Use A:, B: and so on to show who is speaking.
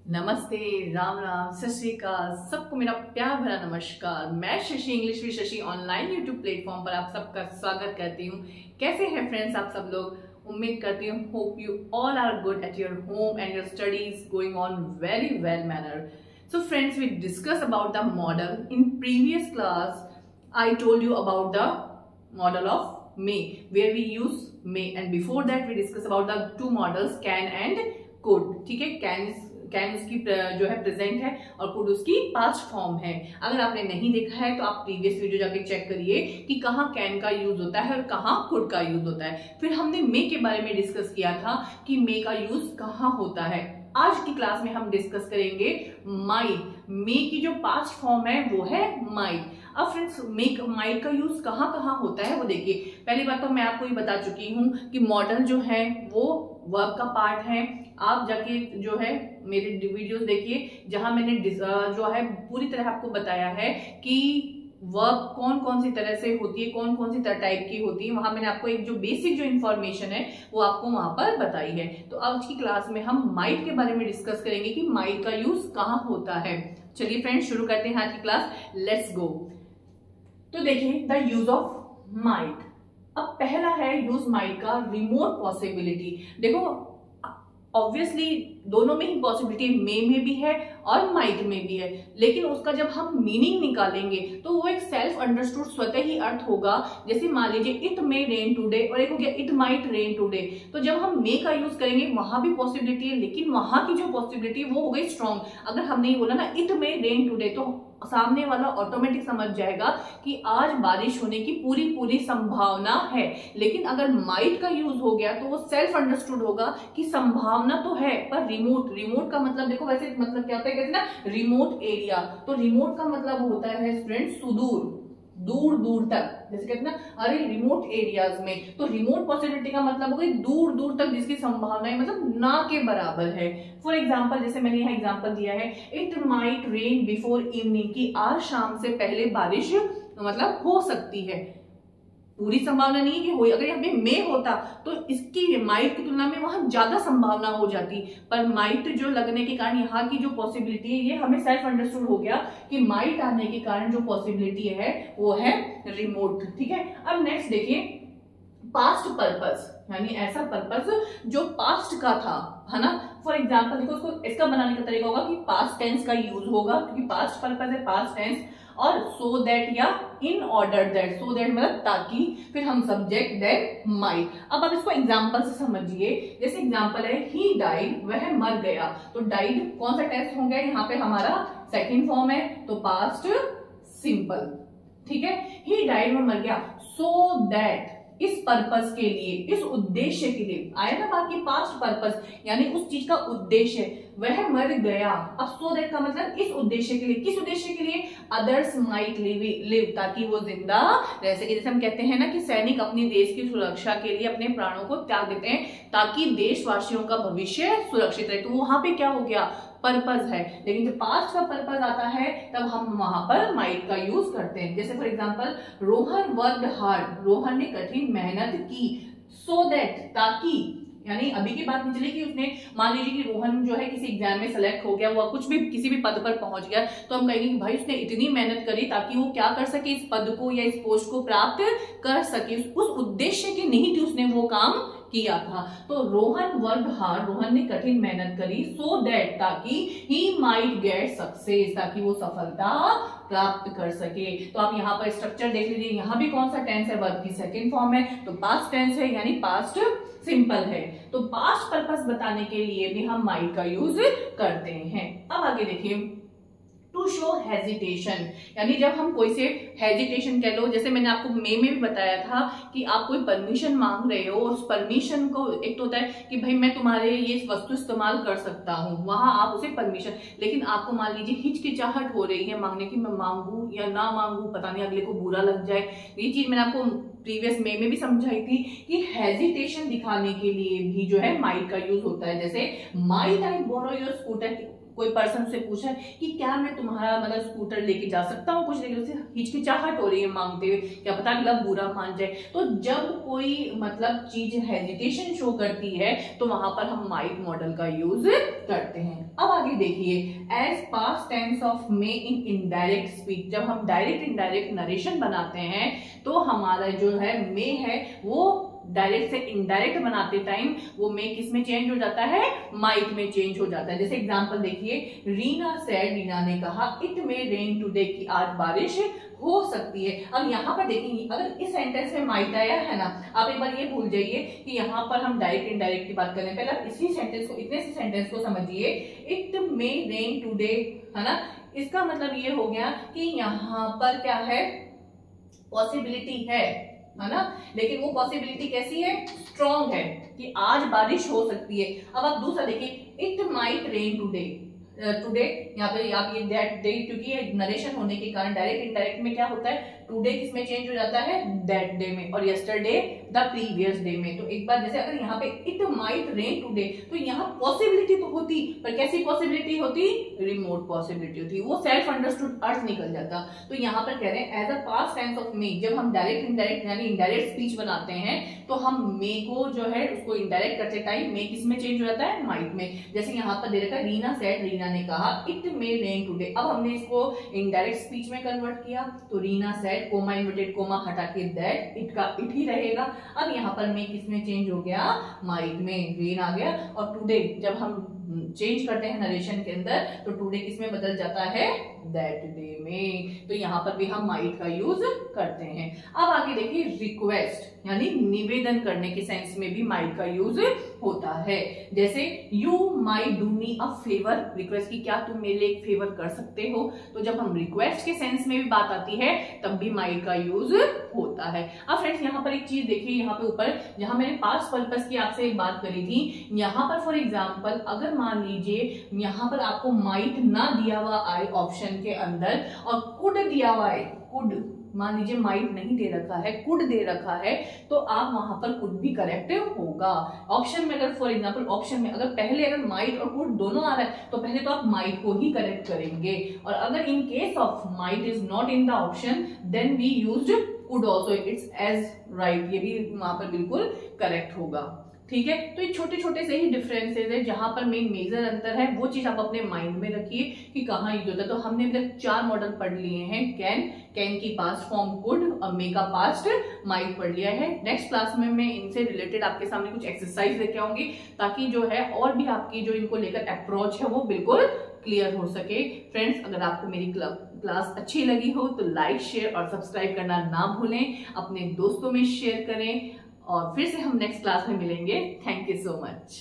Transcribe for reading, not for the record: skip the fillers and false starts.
A: नमस्ते, राम राम, सत श्री अकाल, सबको मेरा प्यार भरा नमस्कार। मैं Shashi English with Shashi online YouTube platform पर आप सबका स्वागत करती हूँ। कैसे हैं फ्रेंड्स आप सब लोग? उम्मीद करती हूँ hope you all are good at your home and your studies going on very well manner. So friends, we discussed about the model. In previous class, I told you about the model of may, where we use may, and before that we discussed about the two models can and could. ठीक है, can उसकी जो है present है और could उसकी past form है। अगर आपने नहीं देखा है तो आप प्रीवियस वीडियो जाके चेक करिए कि कहाँ कैन का यूज होता है और कहाँ कुड का यूज होता है। फिर हमने मे के बारे में डिस्कस किया था कि मे का यूज कहाँ होता है। आज की क्लास में हम डिस्कस करेंगे माइट। मे की जो पास्ट फॉर्म है वो है माइट। अब फ्रेंड्स, माइट का यूज कहाँ कहाँ होता है वो देखिए। पहली बात तो मैं आपको ये बता चुकी हूँ कि मॉडल जो है वो वर्ब का पार्ट है। आप जाके जो है मेरे वीडियोस देखिए जहां मैंने जो है पूरी तरह आपको बताया है कि वर्ब कौन कौन सी तरह से होती है, कौन कौन सी टाइप की होती है। वहां मैंने आपको एक जो बेसिक जो इन्फॉर्मेशन है वो आपको वहां पर बताई है। तो आज की क्लास में हम माइट के बारे में डिस्कस करेंगे कि माइट का यूज कहाँ होता है। चलिए फ्रेंड्स, शुरू करते हैं आज की क्लास। Let's go. तो देखिए द यूज ऑफ माइट। अब पहला है यूज माइट का रिमोट पॉसिबिलिटी। देखो ऑब्वियसली दोनों में ही पॉसिबिलिटी मे में भी है और माइट में भी है, लेकिन उसका जब हम मीनिंग निकालेंगे तो वो एक सेल्फ अंडरस्टूड स्वतः ही अर्थ होगा। जैसे मान लीजिए इट मे रेन टुडे और एक हो गया इट माइट रेन टुडे। तो जब हम मे का यूज करेंगे वहां भी पॉसिबिलिटी है, लेकिन वहां की जो पॉसिबिलिटी वो हो गई स्ट्रॉन्ग। अगर हमने बोला ना इट मे रेन टुडे तो सामने वाला ऑटोमेटिक समझ जाएगा कि आज बारिश होने की पूरी पूरी संभावना है। लेकिन अगर माइट का यूज हो गया तो वो सेल्फ अंडरस्टूड होगा कि संभावना तो है पर रिमोट का मतलब देखो, वैसे मतलब क्या होता है, कहते हैं ना रिमोट एरिया। तो रिमोट का मतलब होता है स्टूडेंट सुदूर, दूर दूर तक। जैसे कहते हैं ना अरे रिमोट एरियाज में, तो रिमोट पॉसिबिलिटी का मतलब हो गई दूर दूर तक जिसकी संभावना मतलब ना के बराबर है। फॉर एग्जाम्पल, जैसे मैंने यहाँ एग्जाम्पल दिया है it might rain before evening, की आज शाम से पहले बारिश मतलब हो सकती है। पूरी संभावना नहीं है कि हो, अगर यहाँ पे मे होता तो इसकी माइट की तुलना में वहां ज्यादा संभावना हो जाती, पर माइट जो लगने के कारण यहाँ की जो पॉसिबिलिटी है ये हमें सेल्फ अंडरस्टूड हो गया कि माइट आने के कारण जो पॉसिबिलिटी है वो है रिमोट। ठीक है, अब नेक्स्ट देखिए पास्ट पर्पस, यानी ऐसा पर्पस जो पास्ट का था, है ना। फॉर एग्जाम्पल देखो, उसको इसका बनाने का तरीका होगा कि पास्ट टेंस का यूज होगा, क्योंकि पास्ट पर्पस है पास्ट टेंस, और सो दैट या in order that. So that मतलब ताकि, फिर हम सब्जेक्ट दैट माइट। अब आप इसको एग्जाम्पल से समझिए। जैसे एग्जाम्पल है ही डाइड, वह मर गया। तो डाइड कौन सा टेंस हो गया, यहाँ पे हमारा सेकंड फॉर्म है तो पास्ट सिंपल। ठीक है, ही डाइड, वह मर गया। सो दैट, इस पर्पस के लिए, इस उद्देश्य के लिए। आया ना बात की पास्ट पर्पस यानी उस चीज का उद्देश्य, वह मर गया। अब सो दैट का मतलब इस उद्देश्य के लिए। किस उद्देश्य के लिए? अदर्स माइट लिव, ताकि वो जिंदा रह सके। जैसे हम कहते हैं ना कि सैनिक अपने देश की सुरक्षा के लिए अपने प्राणों को त्याग देते हैं ताकि देशवासियों का भविष्य सुरक्षित रहे। तो वहां पे क्या हो गया, पर्पस है। लेकिन जब पास्ट का पर्पस आता है तब हम वहां पर माइट का यूज करते हैं। जैसे for example Rohan worked hard, Rohan ने कठिन मेहनत की। सो दैट, ताकि, यानी अभी की बात नहीं चली कि उसने, मान लीजिए कि रोहन जो है किसी एग्जाम में सेलेक्ट हो गया, वो कुछ भी किसी भी पद पर पहुंच गया, तो हम कहेंगे कि भाई उसने इतनी मेहनत करी ताकि वो क्या कर सके, इस पद को या इस पोस्ट को प्राप्त कर सके। उस उद्देश्य के निहित उसने वो काम किया था। तो रोहन वर्कड हार्ड, रोहन ने कठिन मेहनत करी। सो दैट, ताकि ही माइट गेट सक्सेस, ताकि वो सफलता प्राप्त कर सके। तो आप यहाँ पर स्ट्रक्चर देख लीजिए, यहाँ भी कौन सा टेंस है, वर्ब की सेकंड फॉर्म है तो पास्ट टेंस है, यानी पास्ट सिंपल है। तो पास्ट पर्पस बताने के लिए भी हम माइट का यूज करते हैं। अब आगे देखिए टू शो हेजिटेशन, यानी जब हम कोई से हेजिटेशन कह लो, जैसे मैंने आपको मे में भी बताया था कि आप कोई परमिशन मांग रहे हो, उस परमिशन को एक तो होता है कि भाई मैं तुम्हारे ये वस्तु इस्तेमाल कर सकता हूँ, वहां आप उसे परमिशन। लेकिन आपको मान लीजिए हिचकिचाहट हो रही है मांगने की, मैं मांगू या ना मांगू, पता नहीं अगले को बुरा लग जाए। ये चीज मैंने आपको प्रीवियस मे में भी समझाई थी कि हेजिटेशन दिखाने के लिए भी जो है माइट का यूज होता है। जैसे might I borrow your scooter, कोई पर्सन से पूछा कि क्या मैं तुम्हारा मतलब स्कूटर लेके जा सकता हूँ, कुछ लेके, उसे हिचकिचाहट हो रही है मांगते हुए, क्या पता अगला बुरा मान जाए। तो जब कोई मतलब चीज हेजिटेशन शो करती है तो वहां पर हम माइट मॉडल का यूज करते हैं। अब आगे देखिए, as past tense of may in indirect speech, जब हम डायरेक्ट इनडायरेक्ट नरेशन बनाते हैं तो हमारा जो है मे है वो डायरेक्ट से इनडायरेक्ट बनाते टाइम वो मे किस में चेंज हो जाता है, माइट में चेंज हो जाता है। जैसे एग्जांपल देखिए, रीना सेड, रीना ने कहा, इट मे रेन टुडे, कि आज बारिश हो सकती है। अब यहाँ पर देखेंगे, अगर इस सेंटेंस में माइट आया है ना, आप एक बार ये भूल जाइए कि यहाँ पर हम डायरेक्ट इनडायरेक्ट की बात कर रहे हैं। पहले इसी सेंटेंस को, इतने से सेंटेंस को समझिए, इट मे रेन टुडे, है ना, इसका मतलब ये हो गया कि यहाँ पर क्या है, पॉसिबिलिटी है ना, लेकिन वो पॉसिबिलिटी कैसी है, स्ट्रॉन्ग है कि आज बारिश हो सकती है। अब आप दूसरा देखिए, it might rain today, today यहाँ पे आप ये दैट डे, क्योंकि नरेशन होने के कारण डायरेक्ट इनडायरेक्ट में क्या होता है, टुडे किसमें चेंज हो जाता है, दैट डे में, और यस्टरडे द प्रीवियस डे में। तो एक बार जैसे अगर यहाँ पे इट माइट रेन टुडे, तो यहाँ पॉसिबिलिटी तो होती, पर कैसी पॉसिबिलिटी होती, रिमोट पॉसिबिलिटी होती, वो सेल्फ अंडरस्टूड अर्थ निकल जाता। तो यहाँ पर कह रहे हैं as a past tense of may, जब हम डायरेक्ट इनडायरेक्ट यानी इनडायरेक्ट स्पीच बनाते हैं तो हम मे को जो है उसको इनडायरेक्ट करते टाइम मे किस में चेंज हो जाता है, माइट में। जैसे यहाँ पर दे रखा है, रीना सेड, रीना ने कहा, इट मे रेन टुडे। अब हमने इसको इनडायरेक्ट स्पीच में कन्वर्ट किया तो Reena said, coma inverted coma हटा के दैट, इट का इट ही रहेगा। अब यहाँ पर मे किस में चेंज हो गया, माइट में, रेन आ गया। और टुडे जब हम चेंज करते हैं नरेशन के अंदर तो टुडे किस में बदल जाता है, दैट डे में। तो यहाँ पर भी हम माइट का यूज करते हैं। अब आगे देखिए, रिक्वेस्ट यानी निवेदन करने के सेंस में भी माइट का यूज होता है। जैसे you might do me a favour, request की क्या तुम मेरे लिए एक फेवर कर सकते हो। तो जब हम रिक्वेस्ट के सेंस में भी बात आती है तब भी माइट का यूज होता है। अब फ्रेंड्स यहाँ पर एक चीज देखिए, यहाँ पे ऊपर जहां मैंने पास्ट पर्पस की आपसे एक बात करी थी, यहाँ पर फॉर एग्जाम्पल अगर मान लीजिए यहाँ पर आपको माइट ना दिया हुआ आए ऑप्शन के अंदर और कुड दिया हुआ है, कुड, मान लीजिए माइट नहीं दे रखा है, कुड दे रखा है, तो आप वहां पर कुड भी करेक्ट होगा। ऑप्शन में अगर फॉर एग्जांपल ऑप्शन में अगर पहले अगर माइट और कुड दोनों आ रहा है तो पहले तो आप माइट को ही करेक्ट करेंगे, और अगर in case of might is not in the option then we used could also, it's as right, ये भी वहां पर बिल्कुल करेक्ट होगा। ठीक है, तो ये छोटे छोटे से ही डिफरेंसेस है, जहां पर मेन मेजर अंतर है वो चीज आप अपने माइंड में रखिए कि कहाँ यूज होता है। तो हमने अभी तक 4 मॉडल पढ़ लिए हैं, कैन, कैन की पास्ट फॉर्म कुड और मे का पास्ट माइट पढ़ लिया है। नेक्स्ट क्लास में मैं इनसे रिलेटेड आपके सामने कुछ एक्सरसाइज लेके आऊंगी ताकि जो है और भी आपकी जो इनको लेकर अप्रोच है वो बिल्कुल क्लियर हो सके। फ्रेंड्स, अगर आपको मेरी क्लास अच्छी लगी हो तो लाइक, शेयर और सब्सक्राइब करना ना भूलें, अपने दोस्तों में शेयर करें, और फिर से हम नेक्स्ट क्लास में मिलेंगे। Thank you so much.